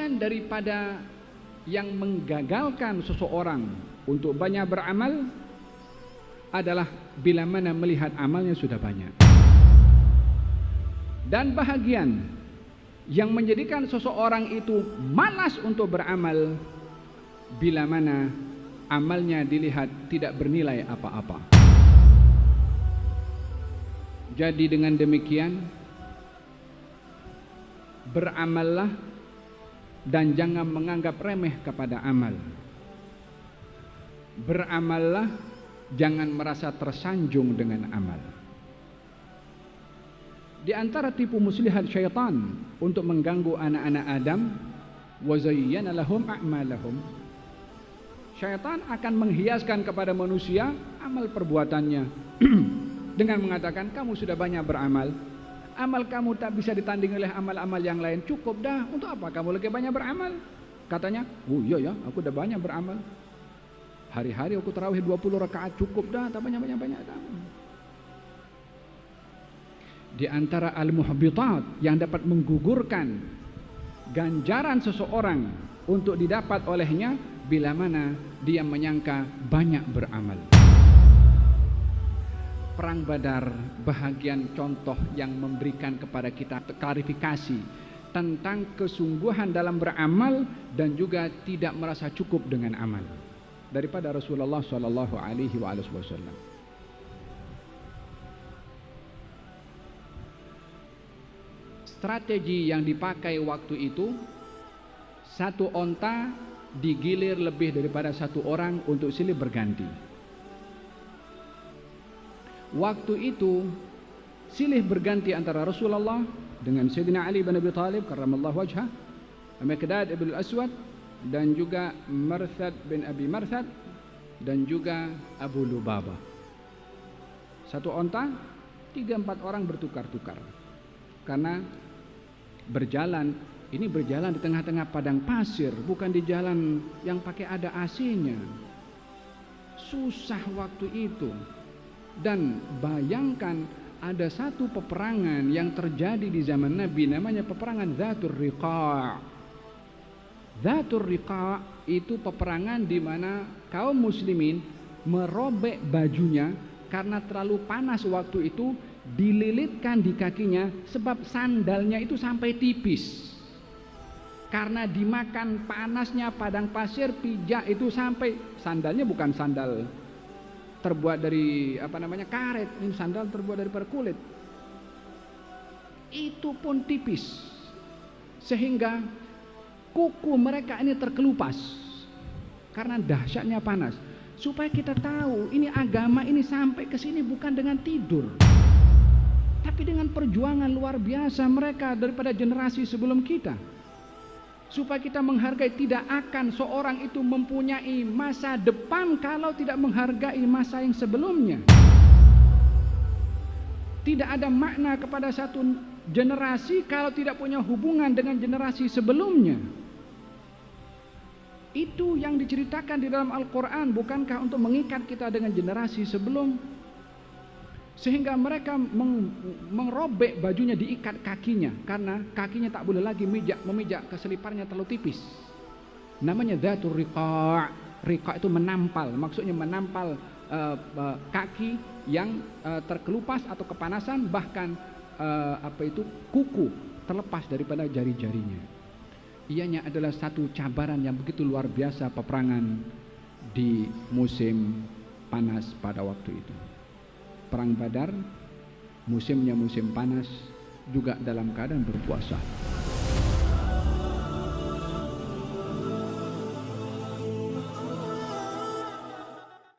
bagian daripada yang menggagalkan seseorang untuk banyak beramal adalah bila mana melihat amalnya sudah banyak. Dan bahagian yang menjadikan seseorang itu malas untuk beramal bila mana amalnya dilihat tidak bernilai apa-apa. Jadi dengan demikian, beramallah dan jangan menganggap remeh kepada amal. Beramallah, jangan merasa tersanjung dengan amal. Di antara tipu muslihat syaitan untuk mengganggu anak-anak Adam, wa zayyana lahum a'malahum. Syaitan akan menghiaskan kepada manusia amal perbuatannya dengan mengatakan, kamu sudah banyak beramal, amal kamu tak bisa ditanding oleh amal-amal yang lain, cukup dah, untuk apa kamu lagi banyak beramal? Katanya, oh iya ya, aku udah banyak beramal, hari-hari aku tarawih 20 rakaat, cukup dah, tak banyak-banyak dah. Di antara al-muhbitat yang dapat menggugurkan ganjaran seseorang untuk didapat olehnya bila mana dia menyangka banyak beramal. Perang Badar bahagian contoh yang memberikan kepada kita klarifikasi tentang kesungguhan dalam beramal dan juga tidak merasa cukup dengan amal daripada Rasulullah sallallahu alaihi wasallam. Strategi yang dipakai waktu itu, satu onta digilir lebih daripada satu orang untuk silih berganti. Waktu itu silih berganti antara Rasulullah dengan Sayyidina Ali bin Abi Thalib karramallahu wajhah, Miqdad ibn al-Aswad, dan juga Marthad bin Abi Marthad, dan juga Abu Lubabah. Satu onta, 3-4 orang bertukar-tukar. Karena berjalan, ini berjalan di tengah-tengah padang pasir, bukan di jalan yang pakai ada AC-nya. Susah waktu itu. Dan bayangkan ada satu peperangan yang terjadi di zaman Nabi, namanya peperangan Dzatur Riqa'. Dzatur Riqa' itu peperangan di mana kaum muslimin merobek bajunya karena terlalu panas waktu itu, dililitkan di kakinya sebab sandalnya itu sampai tipis. Karena dimakan panasnya padang pasir, pijak itu sampai sandalnya bukan sandal terbuat dari karet, ini sandal terbuat daripada kulit. Itu pun tipis sehingga kuku mereka ini terkelupas karena dahsyatnya panas. Supaya kita tahu ini agama ini sampai ke sini bukan dengan tidur, tapi dengan perjuangan luar biasa mereka daripada generasi sebelum kita. Supaya kita menghargai, tidak akan seorang itu mempunyai masa depan kalau tidak menghargai masa yang sebelumnya. Tidak ada makna kepada satu generasi kalau tidak punya hubungan dengan generasi sebelumnya. Itu yang diceritakan di dalam Al-Quran, bukankah untuk mengikat kita dengan generasi sebelum? Sehingga mereka merobek bajunya, diikat kakinya, karena kakinya tak boleh lagi memijak keseliparnya terlalu tipis. Namanya Dzatur Riqa'. Riqa' itu menampal, maksudnya menampal kaki yang terkelupas atau kepanasan, bahkan kuku terlepas daripada jari-jarinya. Ianya adalah satu cabaran yang begitu luar biasa peperangan di musim panas pada waktu itu. Perang Badar musimnya musim panas, juga dalam keadaan berpuasa.